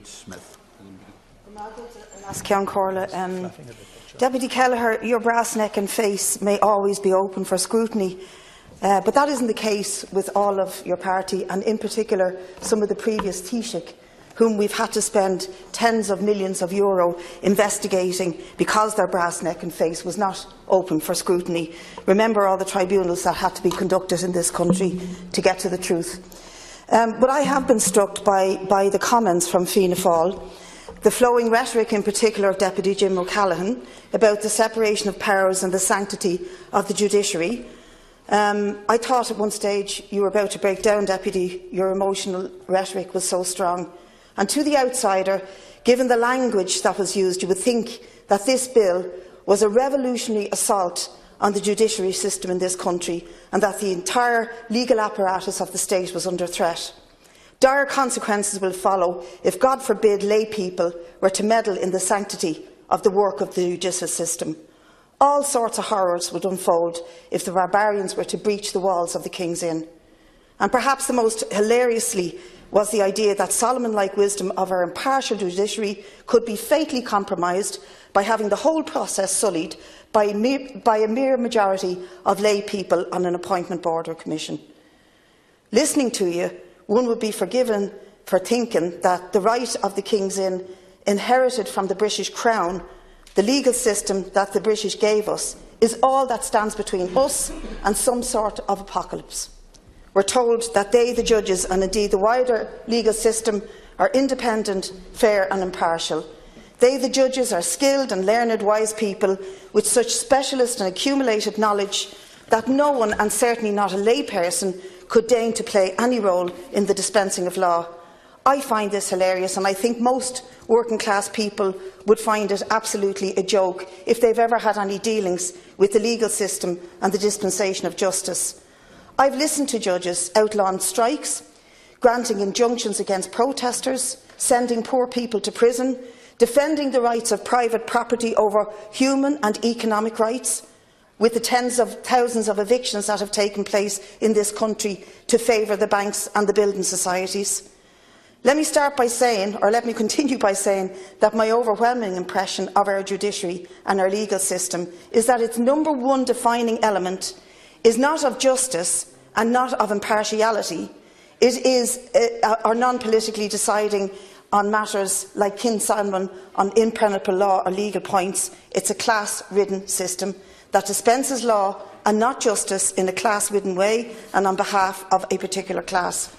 Smith. Deputy Kelleher, your brass neck and face may always be open for scrutiny, but that isn't the case with all of your party, and in particular some of the previous Taoiseach, whom we've had to spend tens of millions of euro investigating because their brass neck and face was not open for scrutiny. Remember all the tribunals that had to be conducted in this country to get to the truth. But I have been struck by the comments from Fianna Fáil, the flowing rhetoric in particular of Deputy Jim O'Callaghan about the separation of powers and the sanctity of the judiciary. I thought at one stage you were about to break down, Deputy. Your emotional rhetoric was so strong. And to the outsider, given the language that was used, you would think that this bill was a revolutionary assault on the judiciary system in this country and that the entire legal apparatus of the state was under threat. Dire consequences will follow if, God forbid, lay people were to meddle in the sanctity of the work of the judicial system. All sorts of horrors would unfold if the barbarians were to breach the walls of the King's Inn. And perhaps the most hilariously was the idea that Solomon-like wisdom of our impartial judiciary could be fatally compromised by having the whole process sullied by a mere majority of lay people on an appointment board or commission. Listening to you, one would be forgiven for thinking that the right of the King's Inn, inherited from the British Crown, the legal system that the British gave us, is all that stands between us and some sort of apocalypse. We're told that they, the judges, and indeed the wider legal system, are independent, fair and impartial. They, the judges, are skilled and learned, wise people with such specialist and accumulated knowledge that no one, and certainly not a layperson, could deign to play any role in the dispensing of law. I find this hilarious, and I think most working-class people would find it absolutely a joke if they've ever had any dealings with the legal system and the dispensation of justice. I've listened to judges outlawing strikes, granting injunctions against protesters, sending poor people to prison, defending the rights of private property over human and economic rights, with the tens of thousands of evictions that have taken place in this country to favour the banks and the building societies. Let me continue by saying that my overwhelming impression of our judiciary and our legal system is that its number one defining element is not of justice and not of impartiality. It is or non-politically deciding on matters like King Solomon on impenetrable law or legal points. It's a class-ridden system that dispenses law and not justice in a class-ridden way and on behalf of a particular class.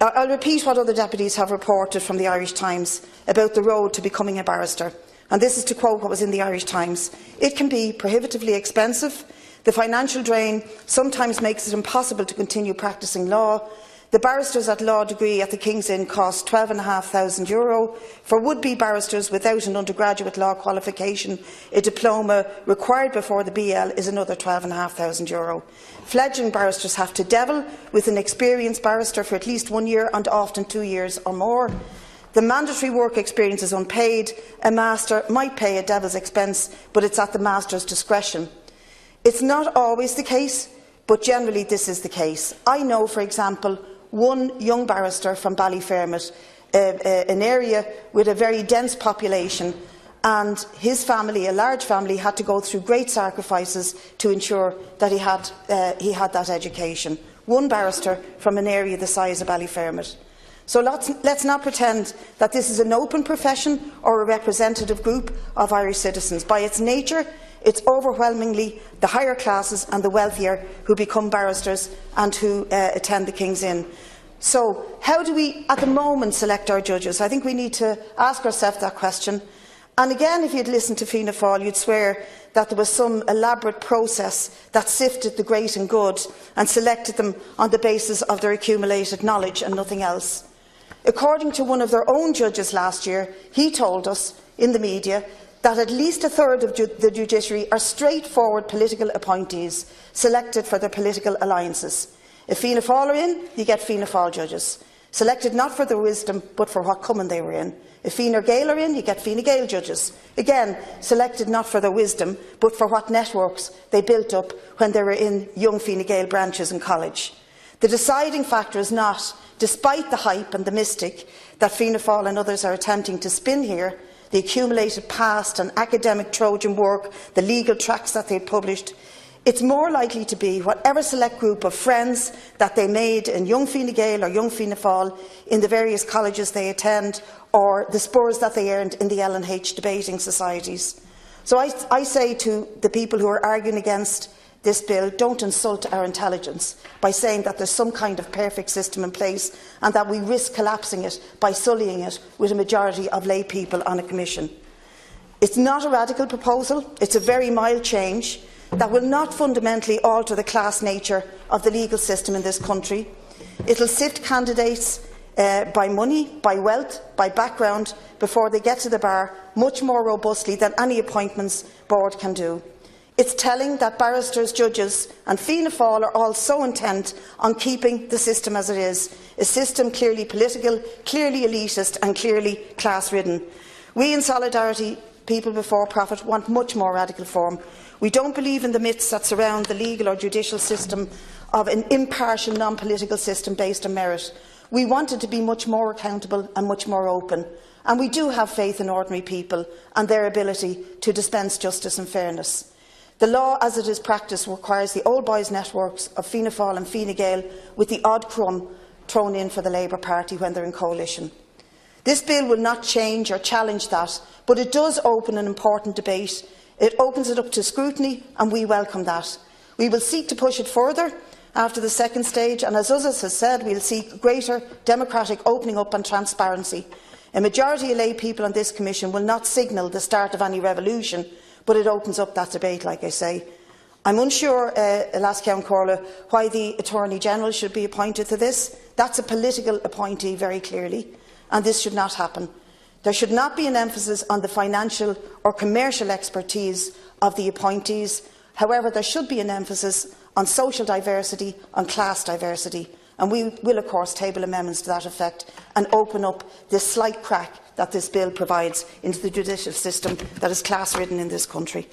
I'll repeat what other deputies have reported from the Irish Times about the road to becoming a barrister. And this is to quote what was in the Irish Times. It can be prohibitively expensive. The financial drain sometimes makes it impossible to continue practising law. The barristers at law degree at the King's Inn cost €12,500. For would-be barristers without an undergraduate law qualification, a diploma required before the BL is another €12,500. Fledgling barristers have to devil with an experienced barrister for at least 1 year and often 2 years or more. The mandatory work experience is unpaid. A master might pay at devil's expense, but it's at the master's discretion. It's not always the case, but generally this is the case. I know, for example, one young barrister from Ballyfermot, an area with a very dense population, and his family, a large family, had to go through great sacrifices to ensure that he had that education. One barrister from an area the size of Ballyfermot. So let's not pretend that this is an open profession or a representative group of Irish citizens. By its nature, it's overwhelmingly the higher classes and the wealthier who become barristers and who attend the King's Inn. So how do we, at the moment, select our judges? I think we need to ask ourselves that question. And again, if you'd listened to Fianna Fáil, you'd swear that there was some elaborate process that sifted the great and good and selected them on the basis of their accumulated knowledge and nothing else. According to one of their own judges last year, he told us in the media that at least a third of the judiciary are straightforward political appointees selected for their political alliances. If Fianna Fáil are in, you get Fianna Fáil judges, selected not for their wisdom but for what common they were in. If Fine Gael are in, you get Fine Gael judges, again selected not for their wisdom but for what networks they built up when they were in young Fine Gael branches in college. The deciding factor is not, despite the hype and the mystic that Fianna Fáil and others are attempting to spin here, the accumulated past and academic Trojan work, the legal tracts that they published. It's more likely to be whatever select group of friends that they made in young Fine Gael or young Fianna Fáil in the various colleges they attend, or the spurs that they earned in the L&H debating societies. So I say to the people who are arguing against this bill, don't insult our intelligence by saying that there's some kind of perfect system in place and that we risk collapsing it by sullying it with a majority of lay people on a commission. It's not a radical proposal, it's a very mild change that will not fundamentally alter the class nature of the legal system in this country. It will sift candidates by money, by wealth, by background before they get to the bar much more robustly than any appointments board can do. It's telling that barristers, judges and Fianna Fáil are all so intent on keeping the system as it is, a system clearly political, clearly elitist and clearly class-ridden. We in Solidarity, People Before Profit, want much more radical form. We don't believe in the myths that surround the legal or judicial system of an impartial, non-political system based on merit. We want it to be much more accountable and much more open. And we do have faith in ordinary people and their ability to dispense justice and fairness. The law, as it is practiced, requires the old boys' networks of Fianna Fáil and Fine Gael with the odd crumb thrown in for the Labour Party when they're in coalition. This bill will not change or challenge that, but it does open an important debate. It opens it up to scrutiny, and we welcome that. We will seek to push it further after the second stage, and as others have said, we will seek greater democratic opening up and transparency. A majority of lay people on this Commission will not signal the start of any revolution, but it opens up that debate, like I say. I'm unsure, Lascian Corla, why the Attorney-General should be appointed to this. That's a political appointee, very clearly, and this should not happen. There should not be an emphasis on the financial or commercial expertise of the appointees. However, there should be an emphasis on social diversity, on class diversity, and we will, of course, table amendments to that effect and open up this slight crack that this bill provides into the judicial system that is class-ridden in this country.